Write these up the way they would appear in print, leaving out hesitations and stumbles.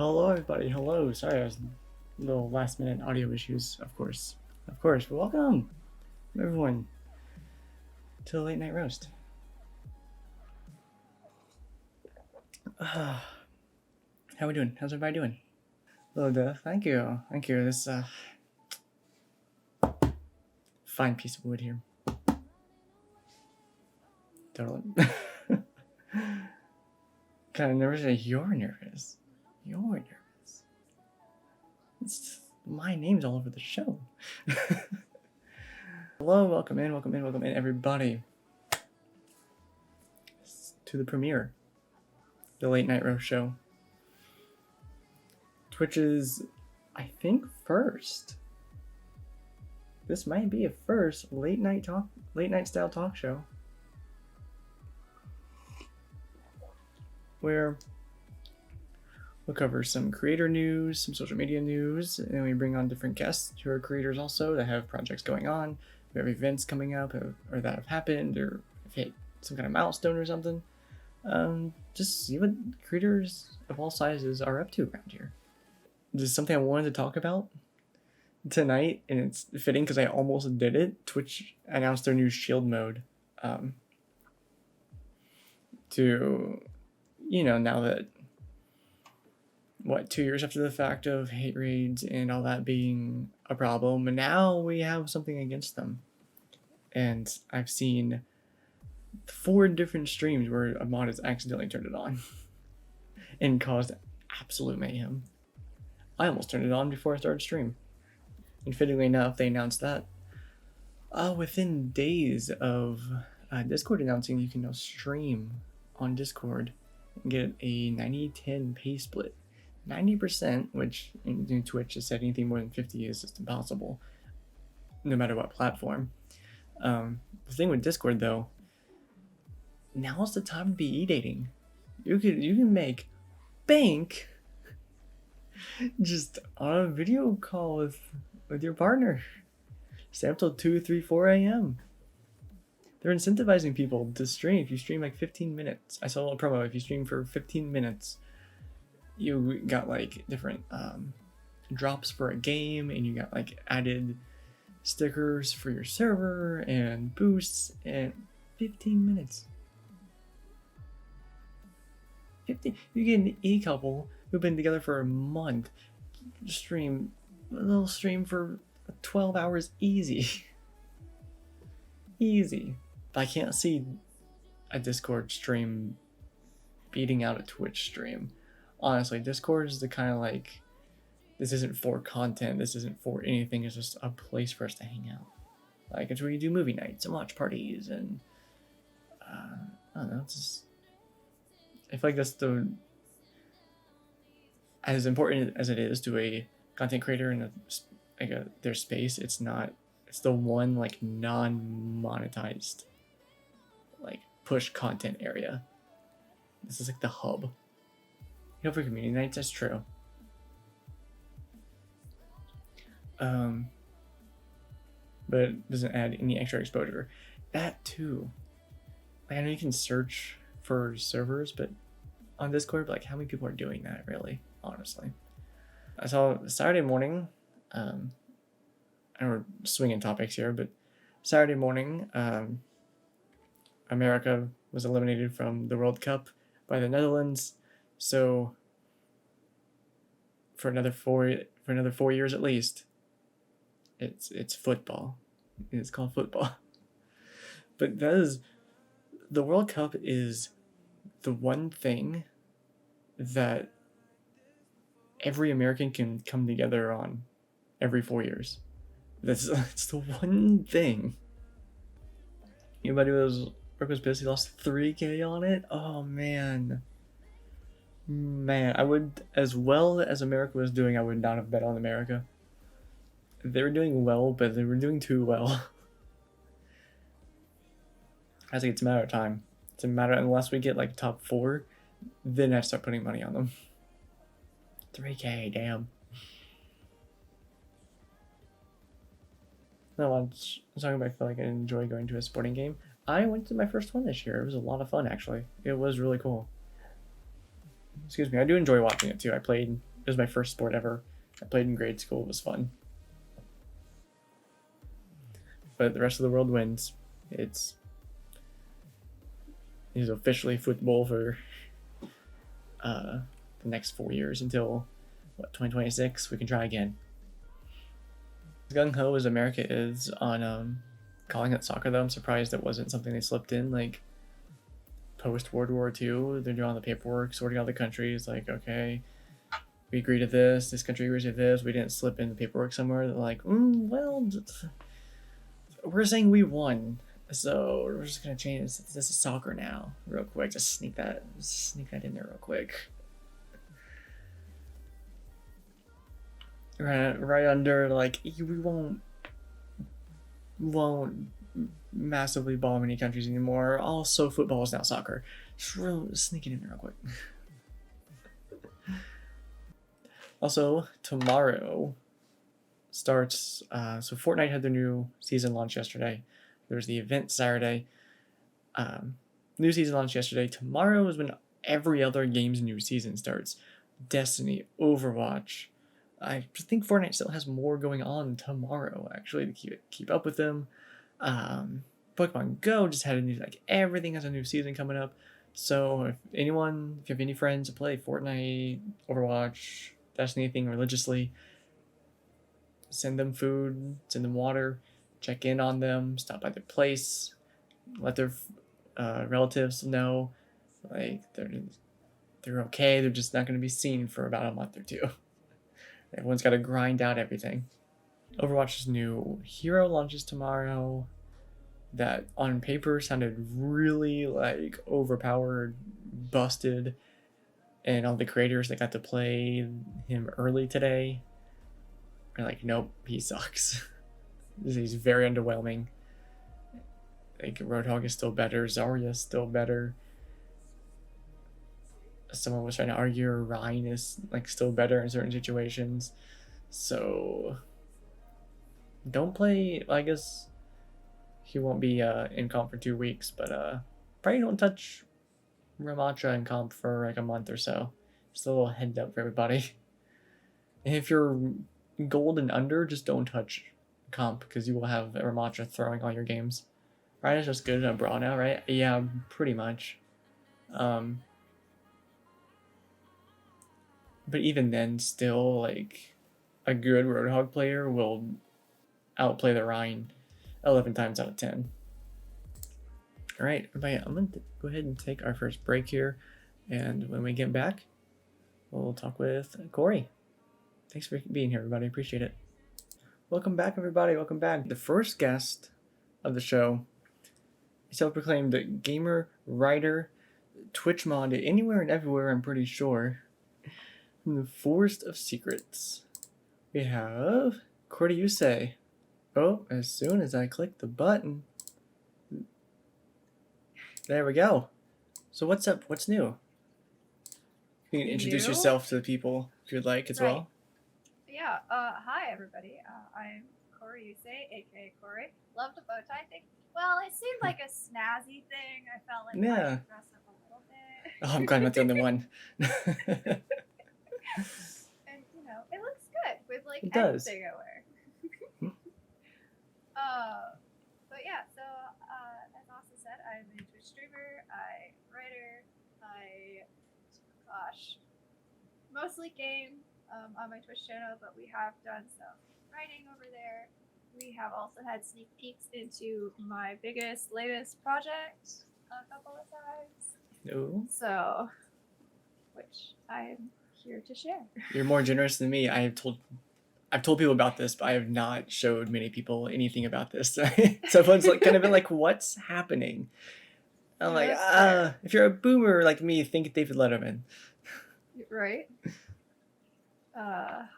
Hello, everybody. Hello. Sorry, I was little last minute audio issues. Of course. But welcome, everyone, to the late night roast. How we doing? How's everybody doing? Hello, Death. Thank you. This fine piece of wood here. Totally. Kind of nervous. You're nervous. My name's all over the show. Hello, welcome in, everybody, to the premiere, the Late Night Roast Show. Twitch's, I think, first. This might be a first late night style talk show, where we'll cover some creator news, some social media news, and we bring on different guests who are creators also that have projects going on. We have events coming up or that have happened or have hit some kind of milestone or something. Just see what creators of all sizes are up to around here. This is something I wanted to talk about tonight, and it's fitting because I almost did it. Twitch announced their new shield mode. Now that 2 years after the fact of hate raids and all that being a problem, and now we have something against them. And I've seen 4 different streams where a mod has accidentally turned it on and caused absolute mayhem. I almost turned it on before I started stream. And fittingly enough, they announced that within days of Discord announcing you can now stream on Discord and get a 90-10 pay split. 90%, which in Twitch has said anything more than 50 is just impossible, no matter what platform. The thing with Discord though, now's the time to be e-dating. You can make bank just on a video call with your partner. Stay up till 2, 3, 4 a.m. They're incentivizing people to stream. If you stream like 15 minutes, I saw a promo. If you stream for 15 minutes, you got like different drops for a game, and you got like added stickers for your server and boosts. And 15 minutes. You get an e-couple who've been together for a month, a little stream for 12 hours easy. Easy. But I can't see a Discord stream beating out a Twitch stream. Honestly, Discord is the kind of like, this isn't for content, this isn't for anything, it's just a place for us to hang out. Like, it's where you do movie nights and watch parties and, I don't know, it's just, I feel like that's as important as it is to a content creator in their space, it's the one like non-monetized like push content area. This is like the hub. For community nights, that's true. But it doesn't add any extra exposure. That too. Like, I know you can search for servers, but on Discord, like, how many people are doing that, really? Honestly. I saw Saturday morning, I know we're swinging topics here, but Saturday morning, America was eliminated from the World Cup by the Netherlands. So for another 4 years at least, it's football. It's called football. But the World Cup is the one thing that every American can come together on every 4 years. It's the one thing. Anybody who was busy lost 3K on it? Oh man, I would, as well as America was doing, I would not have bet on America. They were doing well, but they were doing too well. I think it's a matter of time. It's a matter, unless we get like top 4, then I start putting money on them. 3K, damn. No, I'm talking about, I feel like I enjoy going to a sporting game. I went to my first one this year. It was a lot of fun, actually. It was really cool. Excuse me, I do enjoy watching it too. I played It was my first sport ever. I played in grade school. It was fun. But the rest of the world wins. It's officially football for the next 4 years until 2026. We can try again. As gung ho as America is on calling it soccer, though, I'm surprised it wasn't something they slipped in like post World War II. They're doing all the paperwork, sorting out the countries. Like, okay, we agree to this. This country agrees to this. We didn't slip in the paperwork somewhere. They're like, well, we're saying we won, so we're just gonna change this. This is soccer now, real quick. Just sneak that in there real quick. Right under, like, we won't massively bomb any countries anymore. Also, football is now soccer. Just sneak it in there real quick. Also, tomorrow starts. So Fortnite had their new season launch yesterday. There was the event Saturday. New season launch yesterday. Tomorrow is when every other game's new season starts. Destiny, Overwatch. I think Fortnite still has more going on tomorrow, actually, to keep up with them. Pokemon Go just had a new, like, everything has a new season coming up. So if you have any friends who play Fortnite, Overwatch, Destiny thing religiously, send them food, send them water, check in on them, stop by their place, let their relatives know, like, they're okay. They're just not going to be seen for about a month or two. Everyone's got to grind out everything. Overwatch's new hero launches tomorrow. That on paper sounded really like overpowered, busted, and all the creators that got to play him early today are like, nope, he sucks. He's very underwhelming. Like, Roadhog is still better, Zarya is still better. Someone was trying to argue Ryan is like still better in certain situations. So don't play. I guess he won't be in comp for 2 weeks, but probably don't touch Ramattra in comp for like a month or so. Just a little heads up for everybody. And if you're gold and under, just don't touch comp because you will have Ramattra throwing all your games. Ryan is just good at Brawl now, right? Yeah, pretty much. But even then, still, like, a good Roadhog player will outplay the Rhine 11 times out of 10. All right, everybody, I'm going to go ahead and take our first break here. And when we get back, we'll talk with Corey. Thanks for being here, everybody. Appreciate it. Welcome back, everybody. Welcome back. The first guest of the show, self-proclaimed gamer, writer, Twitch mod, anywhere and everywhere, I'm pretty sure. From the Forest of Secrets, we have Koryuusei. Oh, as soon as I click the button. There we go. So what's up? What's new? You can introduce yourself to the people if you'd like as well. Yeah. Hi, everybody. I'm Koryuusei, aka Kory. Love the bow tie thing. Well, it seemed like a snazzy thing. I felt like I should dress up a little bit. Oh, I'm glad I'm not the only one. And, it looks good with, like, it everything I wear. But yeah, so, as Asa said, I'm a Twitch streamer, writer, mostly game on my Twitch channel, but we have done some writing over there. We have also had sneak peeks into my latest project a couple of times. Ooh. So, which I'm here to share. You're more generous than me. I've told people about this, but I have not showed many people anything about this. So everyone's like kind of been like, what's happening? I'm like, if you're a boomer like me, think David Letterman. Right. How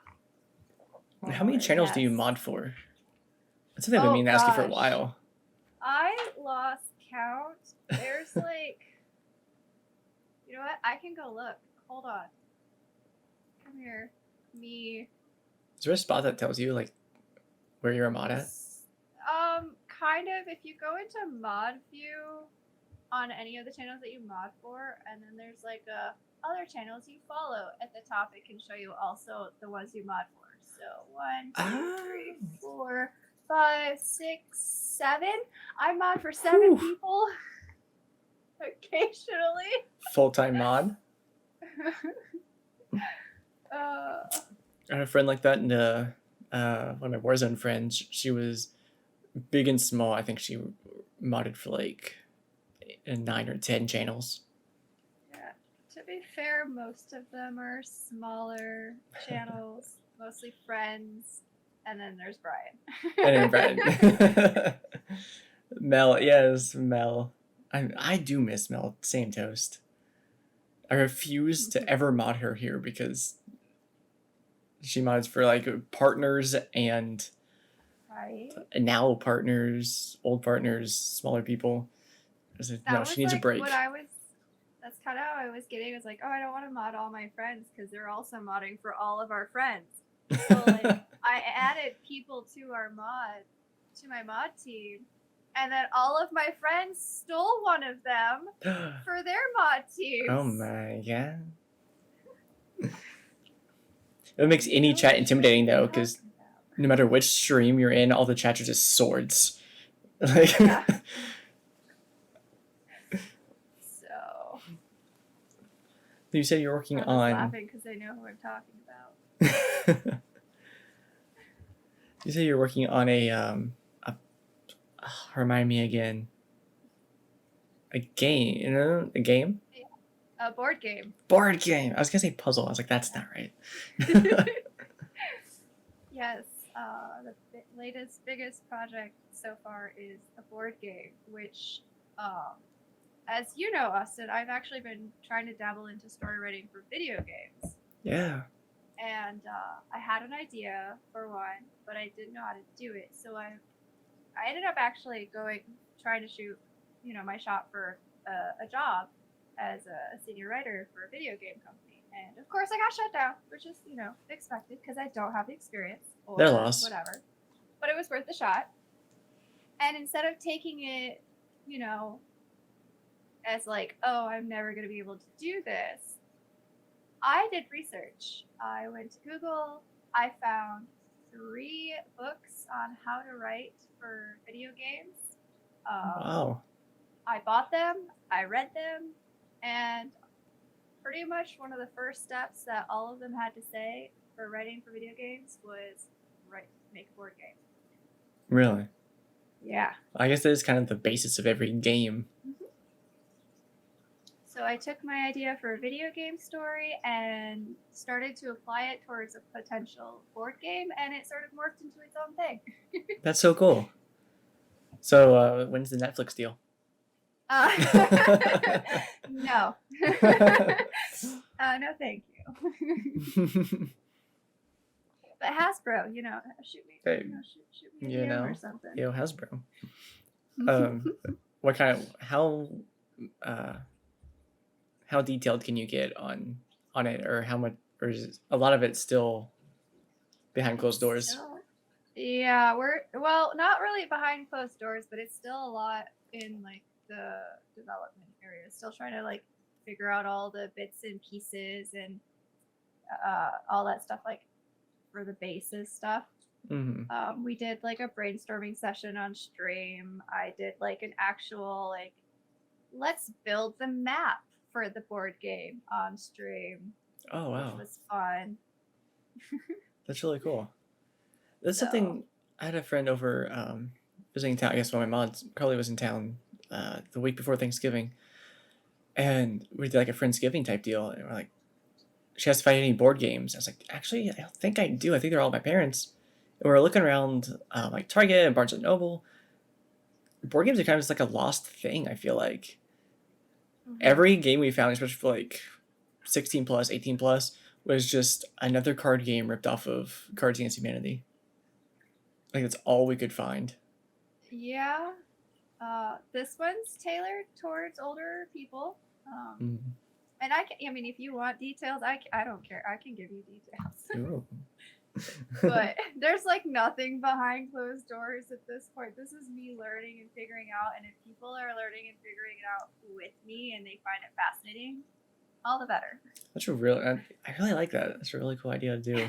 many channels do you mod for? That's something I've been meaning to ask you for a while. I lost count. There's like, you know what? I can go look. Hold on. Come here. Me. Is there a spot that tells you like where you're a mod at? Kind of. If you go into mod view on any of the channels that you mod for, and then there's like a other channels you follow at the top. It can show you also the ones you mod for. So 1, 2, Ah, 3, 4, 5, 6, 7. I mod for 7 Whew. people occasionally. full-time mod. uh, I had a friend like that, and one of my Warzone friends. She was big and small. I think she modded for like 9 or 10 channels. yeah. To be fair, most of them are smaller channels, mostly friends, and then there's Brian. And then Brad. Mel, yes, Mel. I do miss Mel. Same toast. I refuse to ever mod her here because she mods for like partners and Right. now partners, old partners, smaller people. I said, That no, was she needs a like break. what I was. That's kind of how I was getting. I was like, oh, I don't want to mod all my friends because they're also modding for all of our friends. So like, I added people to my mod team, and then all of my friends stole one of them for their mod teams. Oh my god. It makes any chat intimidating though, because no matter which stream you're in, all the chats are just swords. Like, yeah. So. You said you're working I'm on. laughing because I know who I'm talking about. You said you're working on a remind me again. A game, you know, a game. A board game. Board game. I was gonna say puzzle. I was like, that's not right. Yes, the latest, biggest project so far is a board game, which, as you know, Austin, I've actually been trying to dabble into story writing for video games. Yeah. And I had an idea for one, but I didn't know how to do it. So I ended up actually trying to shoot, my shot for a job as a senior writer for a video game company. And of course, I got shut down, which is, expected because I don't have the experience or Their loss. whatever. But it was worth the shot. And instead of taking it, as like, oh, I'm never going to be able to do this, I did research. I went to Google. I found 3 books on how to write for video games. Wow. I bought them. I read them. And pretty much one of the first steps that all of them had to say for writing for video games was make a board game. Really? Yeah. I guess that is kind of the basis of every game. Mm-hmm. So I took my idea for a video game story and started to apply it towards a potential board game, and it sort of morphed into its own thing. That's so cool. So when's the Netflix deal? No. No, thank you. But Hasbro, shoot me. Hey, shoot me a DM or something. Yo, Hasbro. What kind of how detailed can you get on it, or how much, or is a lot of it still behind closed doors? Yeah, we're not really behind closed doors, but it's still a lot in like the development area. Still trying to like figure out all the bits and pieces and all that stuff, like for the bases stuff. Mm-hmm. We did like a brainstorming session on stream. I did like an actual like let's build the map for the board game on stream. Oh wow, which was fun. That's really cool. That's something. I had a friend over visiting town. I guess when my mom Carly was in town the week before Thanksgiving, and we did like a Friendsgiving type deal. And we're like, she asked if I had any board games. I was like, actually, I don't think I do. I think they're all my parents. And we were looking around like Target and Barnes and Noble. Board games are kind of just like a lost thing, I feel like. Mm-hmm. Every game we found, especially for like 16 plus, 18 plus, was just another card game ripped off of Cards Against Humanity. Like that's all we could find. Yeah. This one's tailored towards older people. And I mean, if you want details, I don't care. I can give you details. But there's like nothing behind closed doors at this point. This is me learning and figuring out. And if people are learning and figuring it out with me and they find it fascinating, all the better. That's a real. I really like that. That's a really cool idea to do.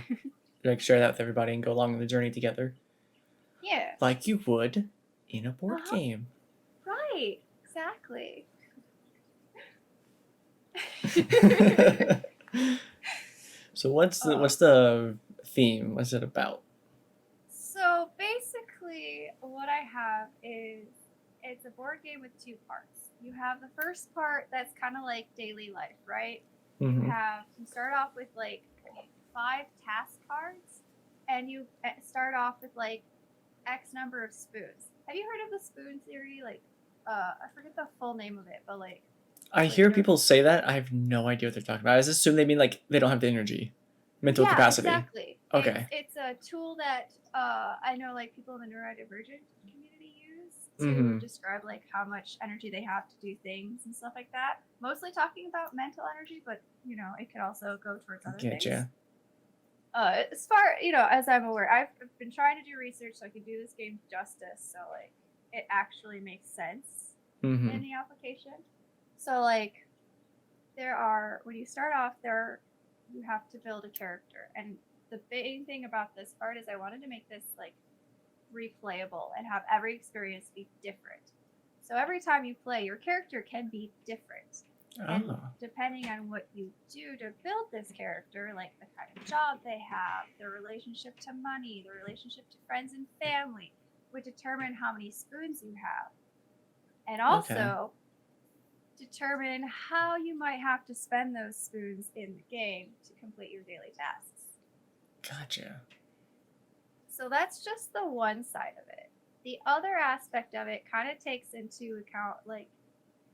Like share that with everybody and go along the journey together, Yeah. like you would in a board Uh-huh. game. Right. Exactly. So what's the theme? What's it about? So basically, what I have is it's a board game with two parts. You have the first part that's kind of like daily life, right? Mm-hmm. You start off with like 5 task cards, and you start off with like X number of spoons. Have you heard of the spoon theory? Like, I forget the full name of it, but like. I hear people say that. I have no idea what they're talking about. I just assume they mean like they don't have the energy, mental capacity. Exactly. Okay. It's a tool that I know like people in the neurodivergent community use to describe like how much energy they have to do things and stuff like that. Mostly talking about mental energy, but you know it could also go towards other things. As far as I'm aware, I've been trying to do research so I can do this game justice, so like it actually makes sense in the application. So like when you start off you have to build a character, and the main thing about this part is I wanted to make this like replayable and have every experience be different. So every time you play, your character can be different. And depending on what you do to build this character, like the kind of job they have, their relationship to money, their relationship to friends and family, would determine how many spoons you have. And also determine how you might have to spend those spoons in the game to complete your daily tasks. Gotcha. So that's just the one side of it. The other aspect of it kind of takes into account, like,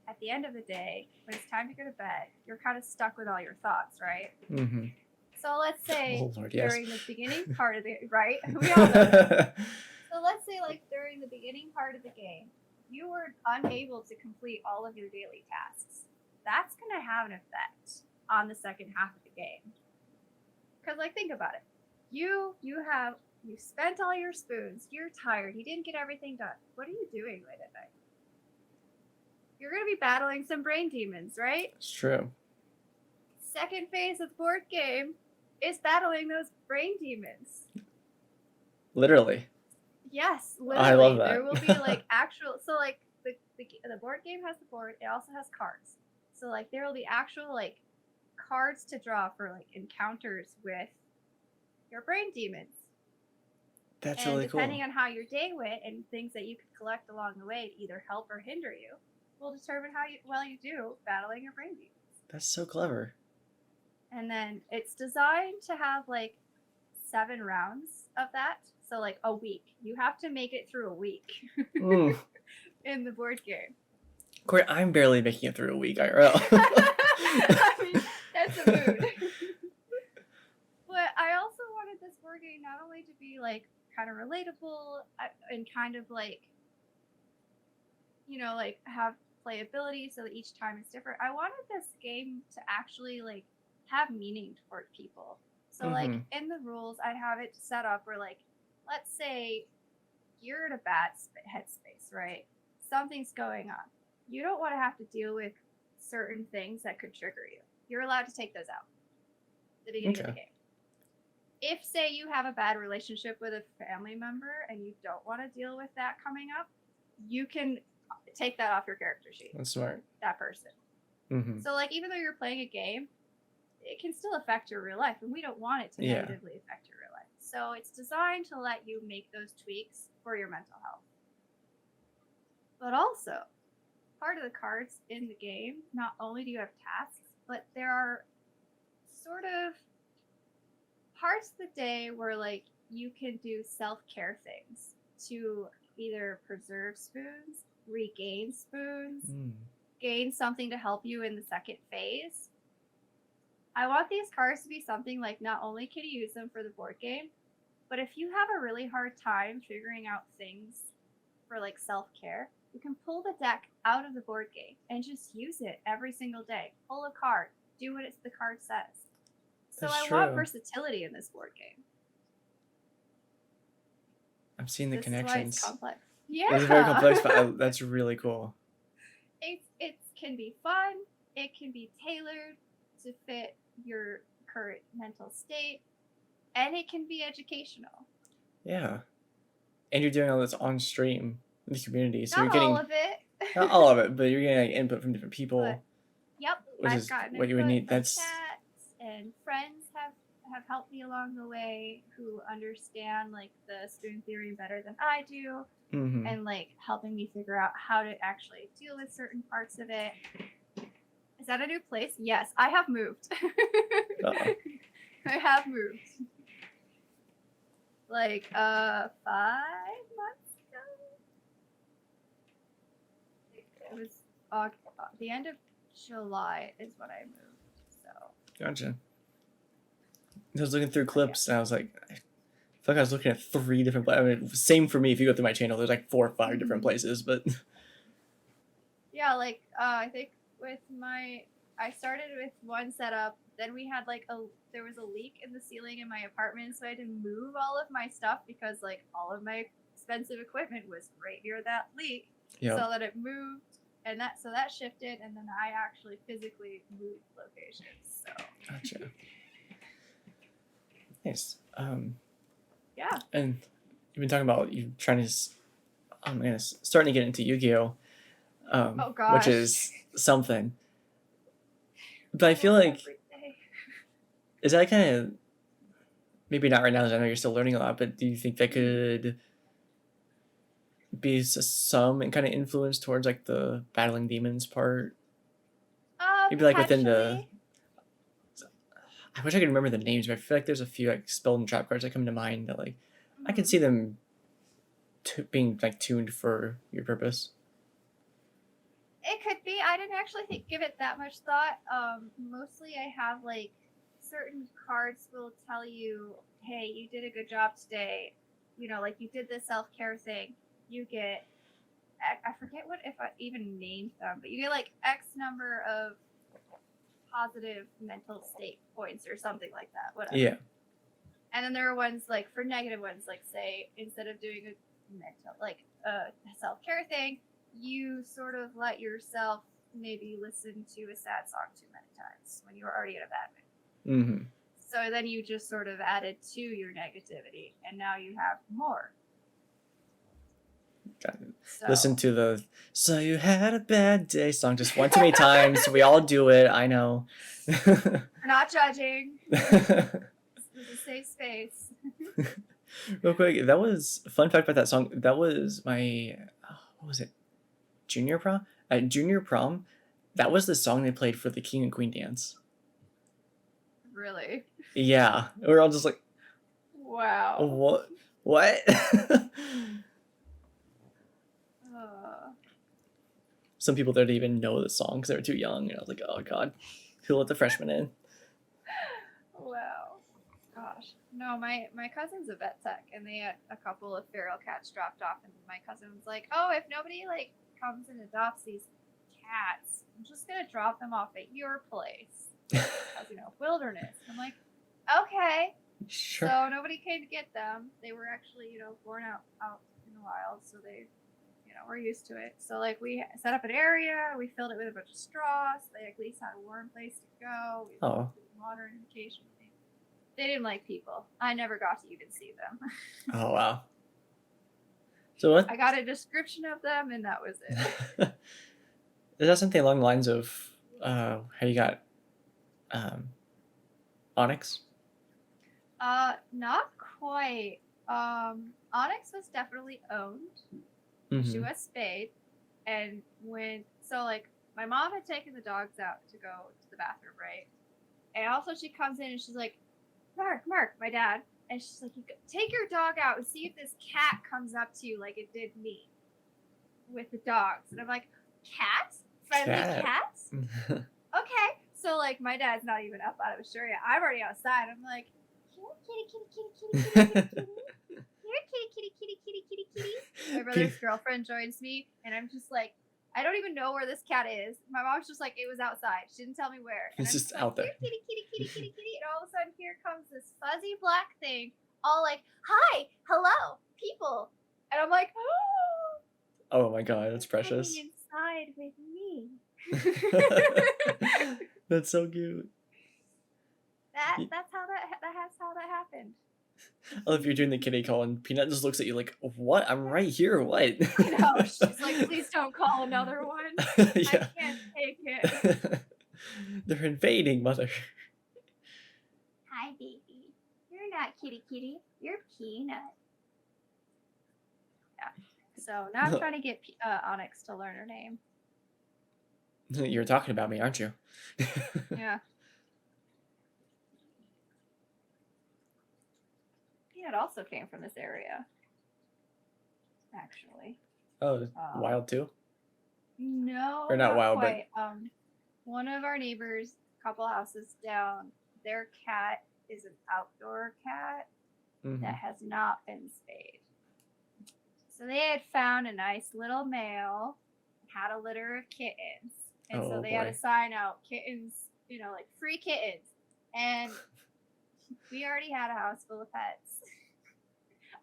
at the end of the day, when it's time to go to bed, you're kind of stuck with all your thoughts, right? Mm-hmm. So let's say during the beginning part of the right, we all know that. So let's say like during the beginning part of the game, you were unable to complete all of your daily tasks. That's going to have an effect on the second half of the game. Because like think about it, you spent all your spoons, you're tired, you didn't get everything done. What are you doing late at night? You're going to be battling some brain demons, right? It's true. Second phase of the board game is battling those brain demons. Literally. Yes, literally. I love that. There will be like actual. So like the board game has the board. It also has cards. So like there will be actual like cards to draw for like encounters with your brain demons. That's really cool. Depending on how your day went and things that you could collect along the way to either help or hinder you, will determine how well you do battling your brain demons. That's so clever. And then it's designed to have like 7 rounds of that. So like a week. You have to make it through a week in the board game. Corey, I'm barely making it through a week, IRL. I mean, that's a mood. But I also wanted this board game not only to be like kind of relatable and kind of like, like have playability so that each time is different. I wanted this game to actually like have meaning toward people. So like in the rules, I'd have it set up where like, let's say you're in a bad headspace, right? Something's going on. You don't want to have to deal with certain things that could trigger you. You're allowed to take those out at the beginning of the game. If, say, you have a bad relationship with a family member and you don't want to deal with that coming up, you can take that off your character sheet. That's smart. That person. So, like, even though you're playing a game, it can still affect your real life, and we don't want it to negatively affect your real life. So it's designed to let you make those tweaks for your mental health. But also, part of the cards in the game, not only do you have tasks, but there are sort of parts of the day where like you can do self-care things to either preserve spoons, regain spoons, gain something to help you in the second phase. I want these cards to be something like not only can you use them for the board game, but if you have a really hard time figuring out things for like self-care, you can pull the deck out of the board game and just use it every single day. Pull a card, do what the card says. So I want versatility in this board game. I'm seeing the connections. Is why it's complex. Yeah, it's very complex, but that's really cool. It can be fun. It can be tailored to fit your current mental state, and it can be educational. Yeah. And you're doing all this on stream in the community, so you're Not all getting of it. not all of it, but you're getting like input from different people, But, yep, which I've is gotten what you would input need. from That's chats, and friends have helped me along the way who understand like the spoon theory better than I do, mm-hmm. and like helping me figure out how to actually deal with certain parts of it. Is that a new place? Yes, I have moved. I have moved. Like 5 months ago. It was the end of July is when I moved. So Gotcha. I was looking through clips and I was like, I feel like I was looking at 3 different places. I mean, same for me. If you go through my channel, there's like 4 or 5 different places, but yeah, like I think with I started with one setup. Then we had like there was a leak in the ceiling in my apartment, so I had to move all of my stuff because like all of my expensive equipment was right near that leak. Yep. So that it moved, and that shifted, and then I actually physically moved locations. So gotcha. Nice. Yeah. And you've been talking about you trying to, starting to get into Yu-Gi-Oh, Oh gosh. which is something. But I feel like, is that kind of, maybe not right now, because I know you're still learning a lot, but do you think that could be some kind of influence towards like the battling demons part? Maybe like within the, I wish I could remember the names, but I feel like there's a few like spell and trap cards that come to mind that like I can see them being like tuned for your purpose. It could be. I didn't actually give it that much thought. Mostly I have like certain cards will tell you, hey, you did a good job today. You know, like you did the self-care thing. You get, I forget what if I even named them, but you get like X number of positive mental state points or something like that. Whatever. Yeah. And then there are ones like for negative ones, like say instead of doing a mental like a self-care thing, you sort of let yourself maybe listen to a sad song too many times when you're already in a bad mood. Mm-hmm. So then you just sort of added to your negativity, and now you have more. Got it. So. Listen to the "So You Had a Bad Day" song just one too many times. We all do it. I know. We're not judging. This is a safe space. Real quick, that was fun fact about that song. That was my what was it? Junior prom? At junior prom, that was the song they played for the King and Queen dance. Really? Yeah. We were all just like, wow. What? Some people didn't even know the song because they were too young. And I was like, oh, God. Who let the freshmen in? Wow. Gosh. No, my cousin's a vet tech, and they had a couple of feral cats dropped off, and my cousin was like, oh, if nobody, like, comes and adopts these cats, I'm just going to drop them off at your place. As, wilderness. I'm like, okay. Sure. So nobody came to get them. They were actually, born out in the wild, so they, we're used to it. So, like, we set up an area, we filled it with a bunch of straw, so they at least had a warm place to go. We oh. water occasionally. They didn't like people. I never got to even see them. Oh, wow. So what? I got a description of them, and that was it. Is that something along the lines of how you got Onyx? Not quite. Onyx was definitely owned. Mm-hmm. She was spayed, and my mom had taken the dogs out to go to the bathroom, right? And also she comes in and she's like, Mark, my dad, and she's like, take your dog out and see if this cat comes up to you like it did me with the dogs. And I'm like, cats? Friendly cats? Okay. So like my dad's not even up out of his shirt yet. I'm already outside. I'm like, kitty. Here, kitty. My brother's girlfriend joins me, and I'm just like, I don't even know where this cat is. My mom's just like, it was outside. She didn't tell me where. And it's just out there. Kitty. And all of a sudden, here comes this fuzzy black thing, all like, hi, hello, people. And I'm like, oh my God, that's precious. Coming inside with me. That's so cute. that's how that happened. I love you're doing the kitty call, and Peanut just looks at you like, "What? I'm right here. What?" I know. She's like, please don't call another one. Yeah. I can't take it. They're invading, mother. Hi, baby. You're not kitty kitty. You're Peanut. Yeah. So now I'm trying to get Onyx to learn her name. You're talking about me, aren't you? Yeah. Peanut also came from this area. Actually. Oh, wild too? No, Or not wild, quite. One of our neighbors, a couple houses down, their cat is an outdoor cat that has not been spayed. So they had found a nice little male, had a litter of kittens, and so they had a sign out, kittens, you know, like free kittens. And we already had a house full of pets.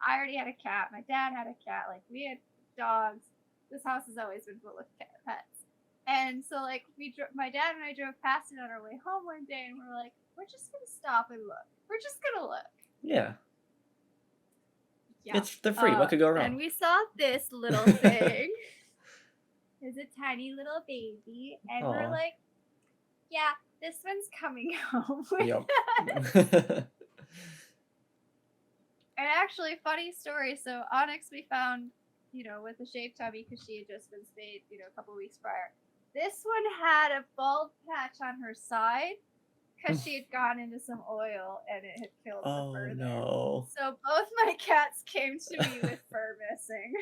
I already had a cat. My dad had a cat. Like, we had dogs. This house has always been full of pets. And so, like, my dad and I drove past it on our way home one day, and we're like, we're just gonna stop and look. We're just gonna look. Yeah. They're free. What could go wrong? And we saw this little thing. It's a tiny little baby, and we're like, yeah, this one's coming home with us. And actually, funny story. So Onyx we found, you know, with a shaved tummy because she had just been spayed, you know, a couple weeks prior. This one had a bald patch on her side because she had gone into some oil and it had killed the fur. Oh no. So both my cats came to me with fur missing.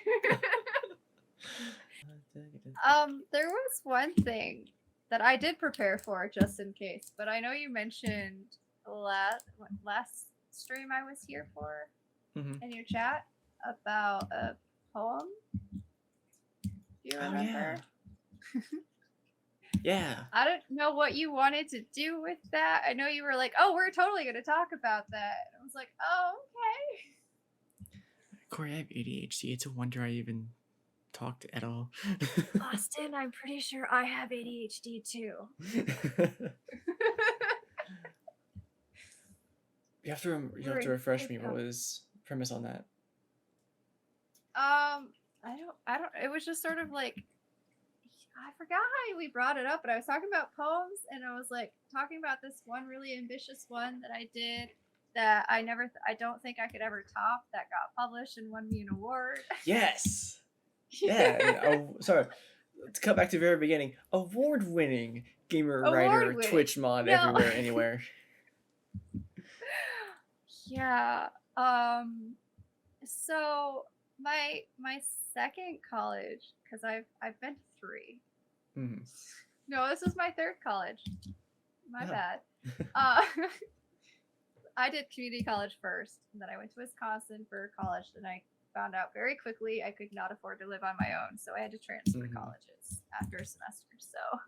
There was one thing that I did prepare for just in case, but I know you mentioned last stream I was here for in your chat about a poem. Do you remember? Yeah. I don't know what you wanted to do with that. I know you were like, oh, we're totally going to talk about that. I was like, oh, okay. Corey, I have ADHD. It's a wonder I even talked at all. Austin, I'm pretty sure I have ADHD too. You have to refresh me. What was the premise on that? I don't. It was just sort of like, I forgot how we brought it up, but I was talking about poems, and I was like talking about this one really ambitious one that I did that I don't think I could ever top, that got published and won me an award. Yes. Yeah. Sorry. Let's cut back to the very beginning. Award-winning gamer, writer, Twitch mod, everywhere, anywhere. Yeah. So my second college, because I've been to 3. No, this was my third college. My bad. I did community college first, and then I went to Wisconsin for college, and I found out very quickly I could not afford to live on my own, so I had to transfer colleges after a semester. So,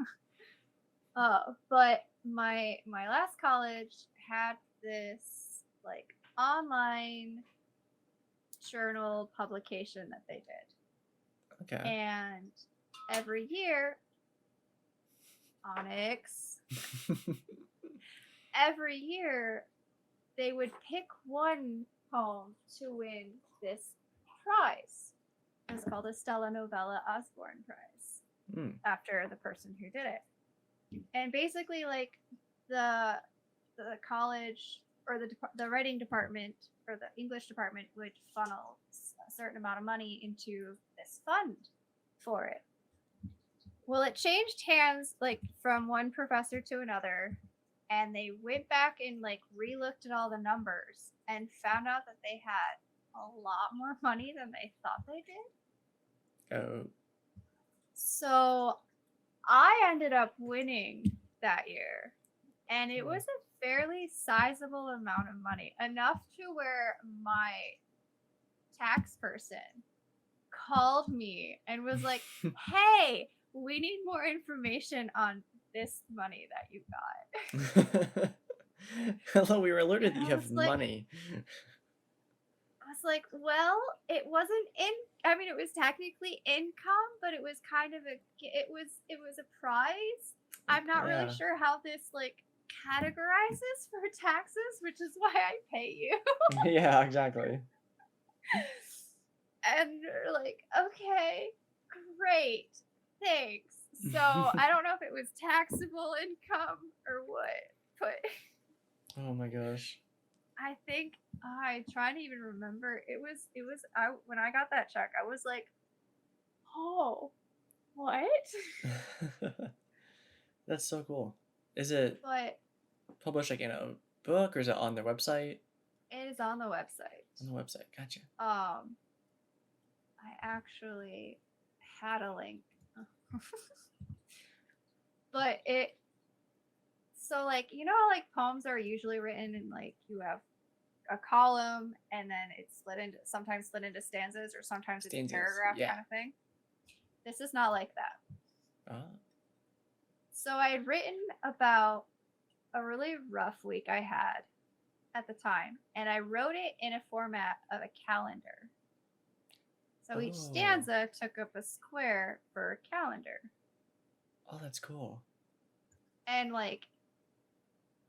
but my last college had this like online journal publication that they did. Okay. And every year, Onyx, every year they would pick one poem to win this prize. It was called the Stella Novella Osborne Prize after the person who did it. And basically, like the college or the writing department or the English department would funnel a certain amount of money into this fund for it. Well, it changed hands like from one professor to another, and they went back and like re-looked at all the numbers and found out that they had a lot more money than they thought they did. Oh. So I ended up winning that year, and it was a fairly sizable amount of money, enough to where my tax person called me and was like, hey, we need more information on this money that you got. Hello, we were alerted that you have money. I was like, well, it wasn't it was technically income, but it was kind of it was a prize. I'm not really sure how this like categorizes for taxes, which is why I pay you. Yeah, exactly. And you're like, okay, great, thanks. So I don't know if it was taxable income or what, but Oh my gosh. I think I try to even remember. It was I when I got that check, I was like, oh, what? That's so cool. Is it But published like in a book or is it on their website? it is on the website. On the website. Gotcha. I actually had a link. But it so like you know how like poems are usually written and like you have a column and then it's sometimes split into stanzas or sometimes it's a Stanzas, paragraph yeah. kind of thing. This is not like that. Ah. So I had written about a really rough week I had at the time, and I wrote it in a format of a calendar. So each Oh. stanza took up a square for a calendar. Oh, that's cool. And like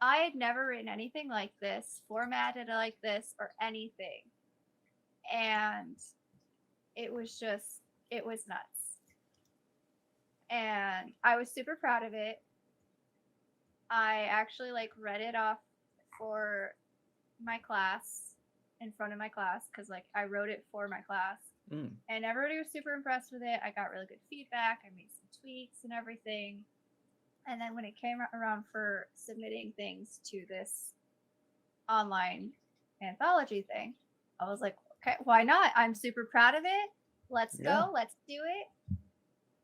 I had never written anything like this, formatted like this, or anything. And it was nuts. And I was super proud of it. I actually like read it off for my class in front of my class because like I wrote it for my class. And everybody was super impressed with it. I got really good feedback. I made some tweaks and everything. And then when it came around for submitting things to this online anthology thing, I was like, okay, why not? I'm super proud of it. Let's go. Let's do it.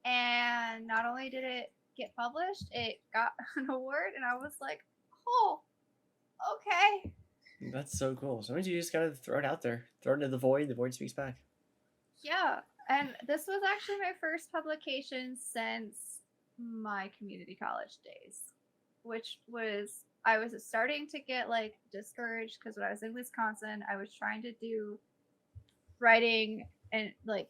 And not only did it get published, it got an award. And I was like, oh, okay. That's so cool. Sometimes you just gotta throw it out there. Throw it into the void speaks back. Yeah. And this was actually my first publication since my community college days, which was I was starting to get like discouraged because when I was in Wisconsin, I was trying to do writing and like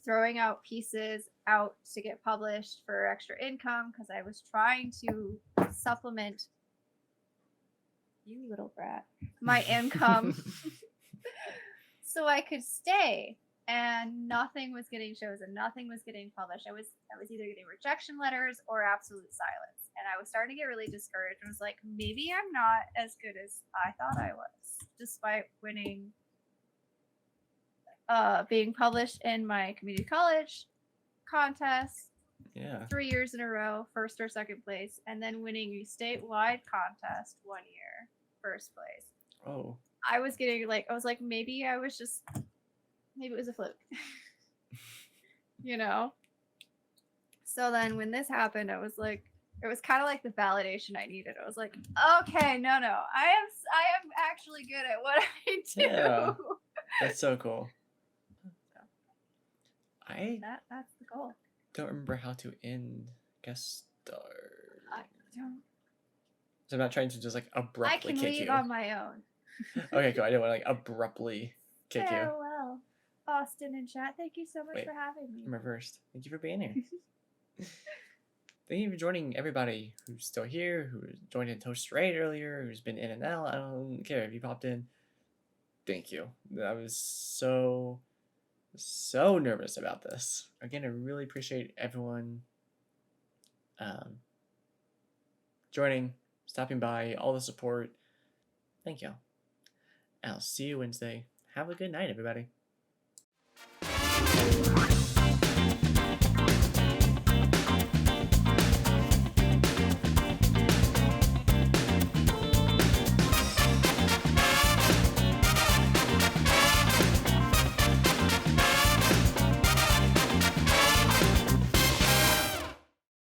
throwing out pieces out to get published for extra income because I was trying to supplement you little brat my income so I could stay. And nothing was getting chosen. Nothing was getting published. I was either getting rejection letters or absolute silence. And I was starting to get really discouraged. I was like, maybe I'm not as good as I thought I was, despite winning, being published in my community college contest. Yeah. 3 years in a row, first or second place, and then winning a statewide contest 1 year, first place. Oh. I was like, maybe it was a fluke. You know? So then when this happened, I was like, it was kind of like the validation I needed. I was like, okay, no, I am actually good at what I do. Yeah. That's so cool. That's the goal. Don't remember how to end guest star. I don't. So I'm not trying to just like abruptly kick you. I can leave on my own. Okay, cool. I didn't want to like abruptly kick you. Farewell, Austin and chat. Thank you so much for having me. I'm reversed. Thank you for being here. Thank you for joining everybody who's still here, who joined in Toast Raid earlier, who's been in and out. I don't care if you popped in. Thank you. I was so nervous about this. Again, I really appreciate everyone joining, stopping by, all the support. Thank you. I'll see you Wednesday. Have a good night, everybody.